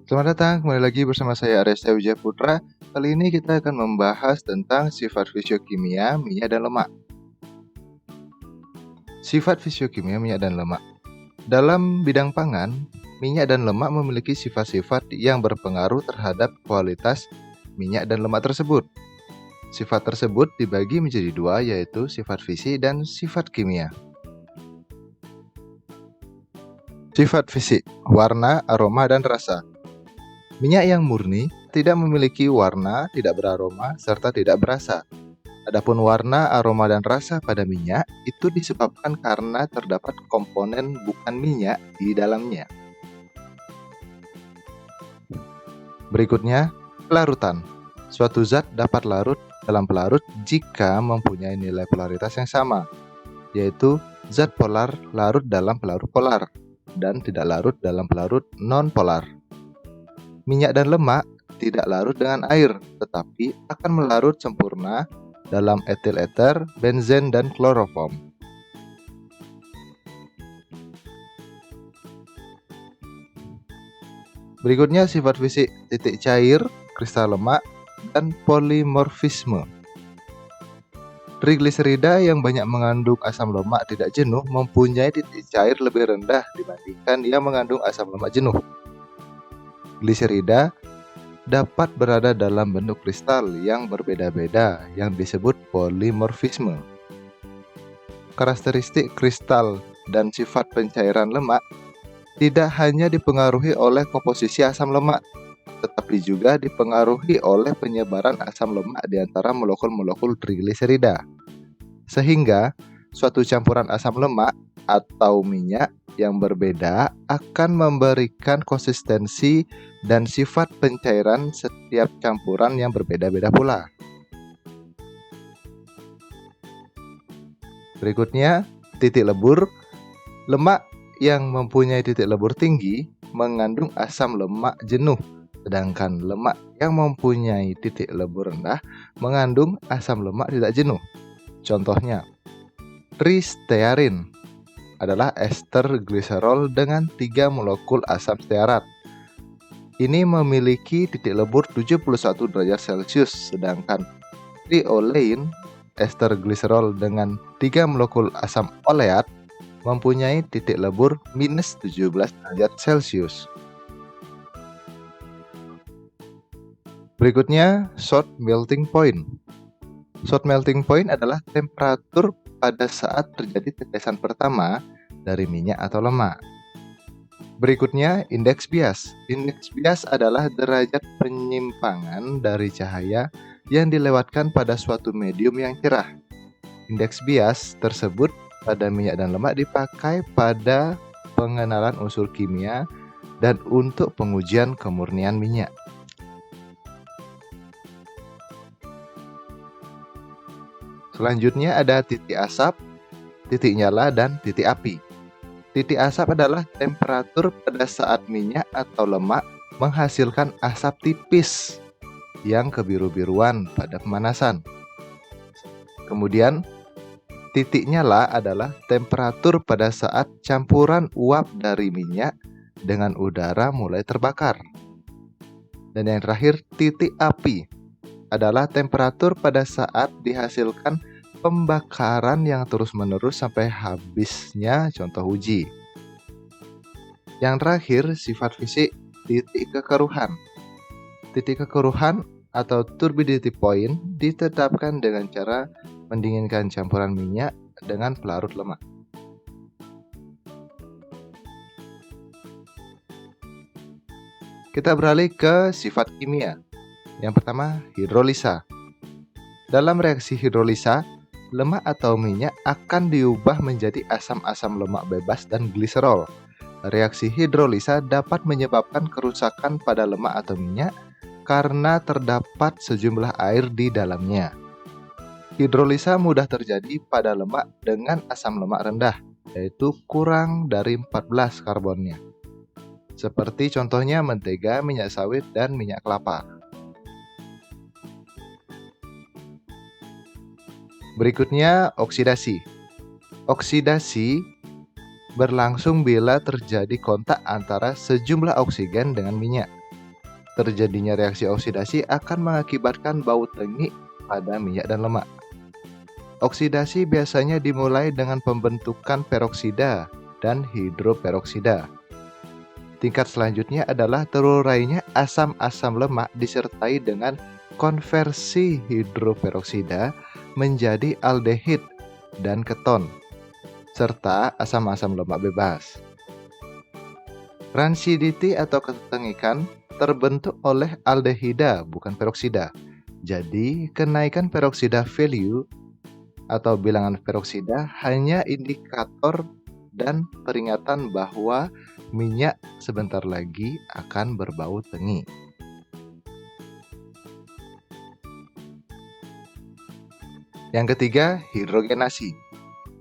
Selamat datang, kembali lagi bersama saya Aresta Wijaya Putra. Kali ini kita akan membahas tentang sifat fisiokimia minyak dan lemak. Sifat fisiokimia minyak dan lemak. Dalam bidang pangan, minyak dan lemak memiliki sifat-sifat yang berpengaruh terhadap kualitas minyak dan lemak tersebut. Sifat tersebut dibagi menjadi dua, yaitu sifat fisik dan sifat kimia. Sifat fisik, warna, aroma, dan rasa. Minyak yang murni tidak memiliki warna, tidak beraroma, serta tidak berasa. Adapun warna, aroma, dan rasa pada minyak itu disebabkan karena terdapat komponen bukan minyak di dalamnya. Berikutnya, pelarutan. Suatu zat dapat larut dalam pelarut jika mempunyai nilai polaritas yang sama, yaitu zat polar larut dalam pelarut polar dan tidak larut dalam pelarut non-polar. Minyak dan lemak tidak larut dengan air, tetapi akan melarut sempurna dalam etil eter, benzen, dan kloroform. Berikutnya sifat fisik, titik cair, kristal lemak, dan polimorfisme. Trigliserida yang banyak mengandung asam lemak tidak jenuh mempunyai titik cair lebih rendah dibandingkan yang mengandung asam lemak jenuh. Gliserida dapat berada dalam bentuk kristal yang berbeda-beda yang disebut polimorfisme. Karakteristik kristal dan sifat pencairan lemak tidak hanya dipengaruhi oleh komposisi asam lemak, tetapi juga dipengaruhi oleh penyebaran asam lemak di antara molekul-molekul trigliserida. Sehingga suatu campuran asam lemak atau minyak yang berbeda akan memberikan konsistensi dan sifat pencairan setiap campuran yang berbeda-beda pula. Berikutnya, titik lebur. Lemak yang mempunyai titik lebur tinggi mengandung asam lemak jenuh, sedangkan lemak yang mempunyai titik lebur rendah mengandung asam lemak tidak jenuh. Contohnya, tristearin adalah ester gliserol dengan 3 molekul asam stearat. Ini memiliki titik lebur 71 derajat Celcius, sedangkan triolein, ester gliserol dengan 3 molekul asam oleat, mempunyai titik lebur minus 17 derajat Celcius. Berikutnya, short melting point. Short melting point adalah temperatur pada saat terjadi tetesan pertama dari minyak atau lemak. Berikutnya, indeks bias. Indeks bias adalah derajat penyimpangan dari cahaya yang dilewatkan pada suatu medium yang cerah. Indeks bias tersebut pada minyak dan lemak dipakai pada pengenalan unsur kimia dan untuk pengujian kemurnian minyak. Selanjutnya ada titik asap, titik nyala, dan titik api. Titik asap adalah temperatur pada saat minyak atau lemak menghasilkan asap tipis yang kebiru-biruan pada pemanasan. Kemudian, titik nyala adalah temperatur pada saat campuran uap dari minyak dengan udara mulai terbakar. Dan yang terakhir, titik api adalah temperatur pada saat dihasilkan pembakaran yang terus-menerus sampai habisnya contoh uji. Yang terakhir, sifat fisik, titik kekeruhan. Titik kekeruhan atau turbidity point ditetapkan dengan cara mendinginkan campuran minyak dengan pelarut lemak. Kita beralih ke sifat kimia. Yang pertama, hidrolisa. Dalam reaksi hidrolisa, lemak atau minyak akan diubah menjadi asam-asam lemak bebas dan gliserol. Reaksi hidrolisa dapat menyebabkan kerusakan pada lemak atau minyak karena terdapat sejumlah air di dalamnya. Hidrolisa mudah terjadi pada lemak dengan asam lemak rendah, yaitu kurang dari 14 karbonnya. Seperti contohnya mentega, minyak sawit, dan minyak kelapa. Berikutnya, oksidasi. Oksidasi berlangsung bila terjadi kontak antara sejumlah oksigen dengan minyak. Terjadinya reaksi oksidasi akan mengakibatkan bau tengik pada minyak dan lemak. Oksidasi biasanya dimulai dengan pembentukan peroksida dan hidroperoksida. Tingkat selanjutnya adalah terurainya asam-asam lemak disertai dengan konversi hidroperoksida menjadi aldehid dan keton, serta asam-asam lemak bebas. Rancidity atau ketengikan terbentuk oleh aldehida, bukan peroksida. Jadi, kenaikan peroksida value atau bilangan peroksida hanya indikator dan peringatan bahwa minyak sebentar lagi akan berbau tengik. Yang ketiga, hidrogenasi.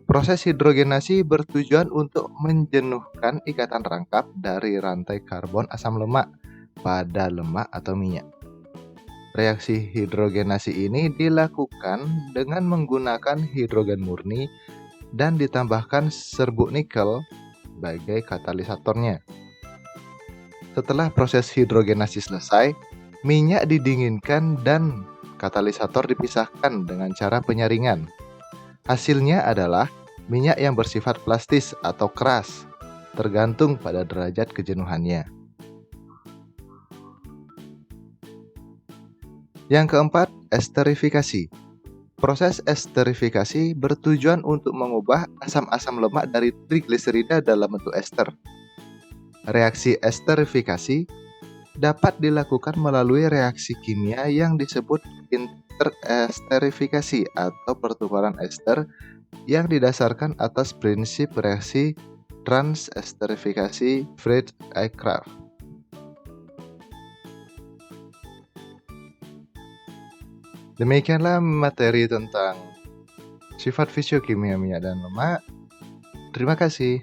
Proses hidrogenasi bertujuan untuk menjenuhkan ikatan rangkap dari rantai karbon asam lemak pada lemak atau minyak. Reaksi hidrogenasi ini dilakukan dengan menggunakan hidrogen murni dan ditambahkan serbuk nikel sebagai katalisatornya. Setelah proses hidrogenasi selesai, minyak didinginkan dan katalisator dipisahkan dengan cara penyaringan. Hasilnya adalah minyak yang bersifat plastis atau keras, tergantung pada derajat kejenuhannya. Yang keempat, esterifikasi. Proses esterifikasi bertujuan untuk mengubah asam-asam lemak dari trigliserida dalam bentuk ester. Reaksi esterifikasi dapat dilakukan melalui reaksi kimia yang disebut interesterifikasi atau pertukaran ester yang didasarkan atas prinsip reaksi transesterifikasi Friedrich-Crafts. Demikianlah materi tentang sifat fisiokimia minyak dan lemak. Terima kasih.